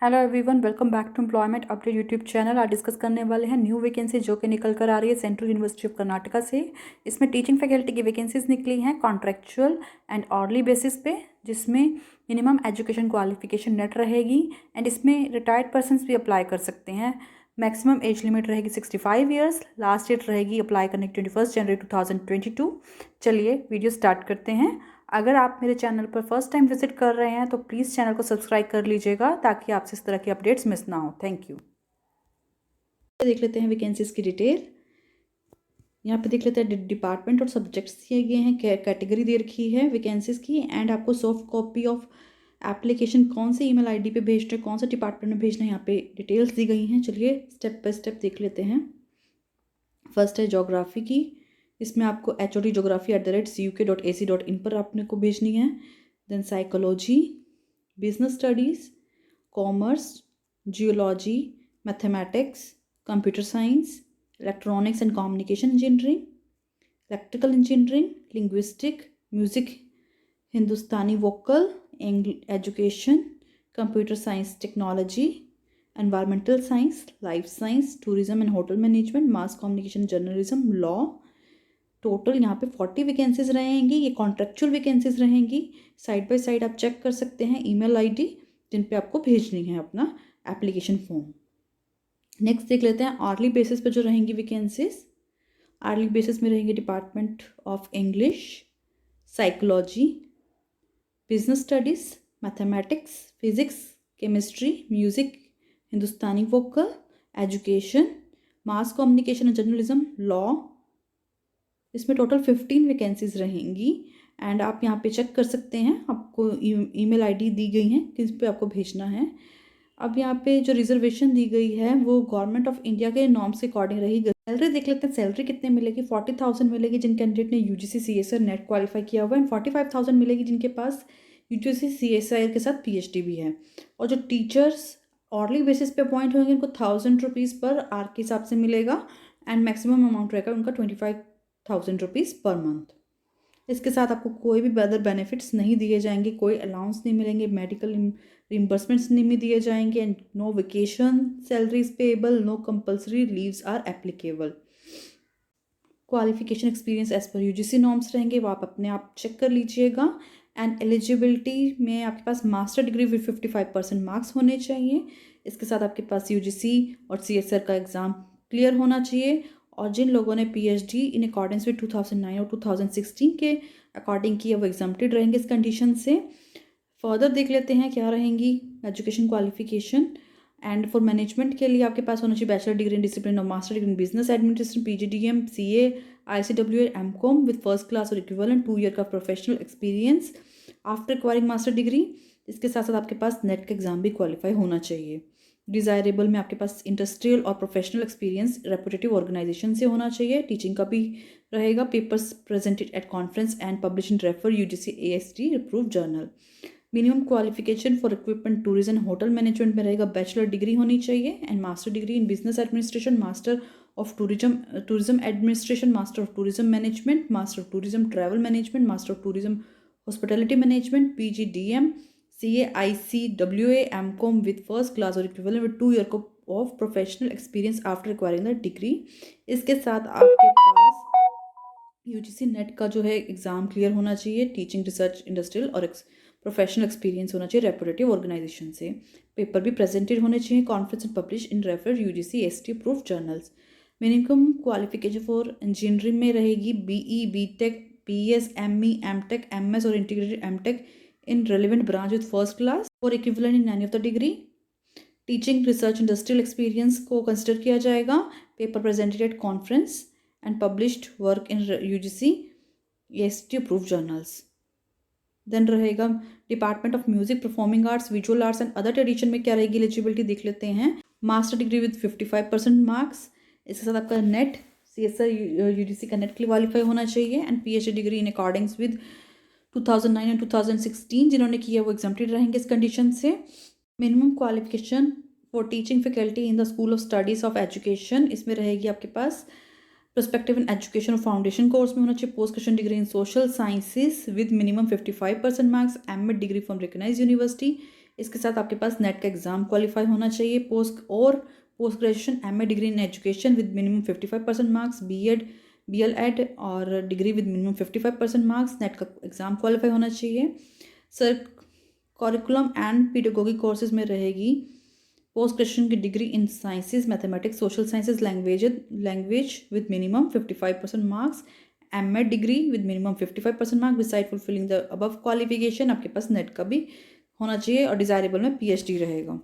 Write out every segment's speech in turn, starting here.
Hello everyone, welcome back to employment update YouTube channel. आज discuss करने वाले हैं न्यू वैकेंसी जो कि निकल कर आ रही है सेंट्रल यूनिवर्सिटी ऑफ कर्नाटका से। इसमें टीचिंग फैकल्टी की वैकेंसीज निकली हैं कॉन्ट्रेक्चुअल एंड ऑर्ली बेसिस पे, जिसमें मिनिमम एजुकेशन क्वालिफिकेशन नेट रहेगी एंड इसमें रिटायर्ड पर्सनस भी अप्लाई कर सकते हैं। मैक्सिमम एज लिमिट रहेगी 65 ईयर्स। लास्ट डेट रहेगी अप्लाई करने की 21 जनवरी 2022। चलिए वीडियो स्टार्ट करते हैं। अगर आप मेरे चैनल पर फर्स्ट टाइम विजिट कर रहे हैं तो प्लीज़ चैनल को सब्सक्राइब कर लीजिएगा ताकि आपसे इस तरह की अपडेट्स मिस ना हो। Thank you. देख लेते हैं वैकेंसीज की डिटेल। यहाँ पे देख लेते हैं डिपार्टमेंट और सब्जेक्ट्स दिए गए हैं, कैटेगरी दे रखी है वैकेंसीज की एंड आपको सॉफ्ट कॉपी ऑफ एप्लीकेशन कौन से ईमेल आईडी पे भेजना है, कौन सा डिपार्टमेंट में भेजना है, यहाँ पे डिटेल्स दी गई हैं। चलिए स्टेप बाय स्टेप देख लेते हैं। फर्स्ट है ज्योग्राफी की। इसमें आपको HOD@CUK.AC.in पर आपने को भेजनी है। Then psychology, business studies, commerce, geology, mathematics, computer science, electronics and communication engineering, electrical engineering, linguistic, music, Hindustani vocal, education, computer science technology, environmental science, life science, tourism and hotel management, mass communication, journalism, law. Total यहाँ पे 40 vacancies रहेंगी। ये contractual vacancies रहेंगी। Side by side आप check कर सकते हैं email ID जिन पे आपको भेजनी है अपना एप्लीकेशन फॉर्म। नेक्स्ट देख लेते हैं आर्ली बेसिस पे जो रहेंगी वैकेंसीज। आर्ली बेसिस में रहेंगे department of English, psychology, business studies, mathematics, physics, chemistry, music, Hindustani vocal, education, mass communication and journalism, law. इसमें टोटल 15 वैकेंसीज रहेंगी एंड आप यहाँ पे चेक कर सकते हैं। आपको ईमेल आईडी दी गई है किस पे आपको भेजना है। अब यहाँ पे जो रिजर्वेशन दी गई है वो गवर्नमेंट ऑफ इंडिया के नॉर्म्स के अकॉर्डिंग रहेगी। सैलरी देख लेते हैं। सैलरी कितने मिलेगी? 40,000 मिलेगी जिन कैंडिडेट ने UGC CSIR नेट क्वालिफाई किया हुआ है एंड 45,000 मिलेगी जिनके पास UGC CSIR के साथ PhD भी है। और जो टीचर्स ऑर्ली बेसिस पे अपॉइंट होंगे उनको 1,000 रुपीज़ पर आर के हिसाब से मिलेगा एंड मैक्सिमम अमाउंट रहेगा उनका 25,000 रुपीज़ पर मंथ। इसके साथ आपको कोई भी अदर बेनिफिट्स नहीं दिए जाएंगे, कोई अलाउंस नहीं मिलेंगे, मेडिकल रिम्बर्समेंट्स नहीं दिए जाएंगे and no vacation salaries payable, no compulsory leaves are applicable. Qualification experience age पर UGC नॉर्म्स रहेंगे, वो आप अपने आप चेक कर लीजिएगा। एंड एलिजिबिलिटी में आपके पास मास्टर डिग्री विद 55% मार्क्स होने चाहिए। इसके साथ आपके पास UGC और CSIR का एग्ज़ाम क्लियर होना चाहिए। और जिन लोगों ने PhD इन अकॉर्डेंस विद 2009 और 2016 के अकॉर्डिंग किया वो एग्जाम्प्टेड रहेंगे इस कंडीशन से। फर्दर देख लेते हैं क्या रहेंगी education qualification. And for management के लिए आपके पास होना चाहिए बैचलर डिग्री इन डिसिप्लिन और master degree in business administration, PGDM, CA, ICWA, MCOM with first class और इक्विवेलेंट 2 ईयर का professional experience after acquiring master degree. इसके साथ साथ आपके पास नेट का एग्जाम भी क्वालिफाई होना चाहिए। डिज़ायरेबल में आपके पास इंडस्ट्रियल और प्रोफेशनल एक्सपीरियंस रेपुटेटिव ऑर्गेनाइजेशन से होना चाहिए। टीचिंग का भी रहेगा। Papers presented at conference and publish in refer UGC AST approve journal. Minimum qualification for equipment, tourism, hotel management में रहेगा बैचलर डिग्री होनी चाहिए and master degree in business administration, master of tourism administration, master of tourism management, master of tourism travel management, master of tourism hospitality management, PGDM, CA, ICWA, MCOM with first class or equivalent with 2 year of professional experience after acquiring the degree। इसके साथ आपके पास UGC net का जो है exam clear होना चाहिए। Teaching, research, industrial और professional experience होना चाहिए रेपुटेटिव ऑर्गेनाइजेशन से। पेपर भी प्रेजेंटेड होने चाहिए conference and publish in refer UGC AST approve journals. Minimum qualification for engineering में रहेगी BE, BTech, BS, ME, MTech, MS और integrated MTech in relevant branch with first class or equivalent in any of the degree। Teaching, research, industrial experience को consider किया जाएगा। Paper presented at conference and published work in UGC AST approve journals. Then रहेगा department of music, performing arts, visual arts and other tradition में क्या रहेगी eligibility देख लेते हैं। Master degree with 55% marks. इसके साथ आपका नेट CSIR UGC का नेट क्वालिफाई होना चाहिए and PhD degree in accordance with 2009 and 2016 जिन्होंने किया वो एग्जाम्प्टेड रहेंगे इस कंडीशन से। Minimum qualification for teaching faculty in the school of studies of education, इसमें रहेगी आपके पास पर्सपेक्टिव इन एजुकेशन और फाउंडेशन कोर्स में होना चाहिए post graduation degree in social sciences with minimum 55% marks, MA degree from recognise university. इसके साथ आपके पास नेट का एग्ज़ाम क्वालिफाई होना चाहिए। Post graduation MA degree in education with minimum 55% marks, BEd BLED और degree with minimum 55% marks, NET का exam qualify होना चाहिए। Sir curriculum and pedagogy courses में रहेगी पोस्ट ग्रेजुएशन की degree in sciences, mathematics, social sciences, language with minimum 55% marks, MEd degree with minimum 55% marks. Beside fulfilling the above qualification आपके पास NET का भी होना चाहिए और डिज़ायरेबल में PhD रहेगा।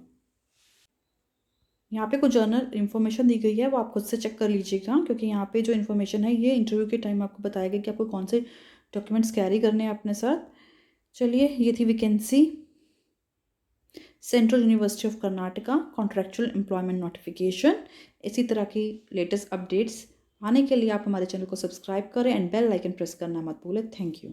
यहाँ पे कुछ जर्नल इन्फॉर्मेशन दी गई है, वो आप खुद से चेक कर लीजिएगा, क्योंकि यहाँ पे जो इन्फॉर्मेशन है ये इंटरव्यू के टाइम आपको बताया गया कि आपको कौन से डॉक्यूमेंट्स कैरी करने हैं अपने साथ। चलिए, ये थी vacancy central university of Karnataka contractual employment notification. इसी तरह की लेटेस्ट अपडेट्स आने के लिए आप हमारे चैनल को सब्सक्राइब करें एंड बेल आइकन प्रेस करना मत भूलें। Thank you.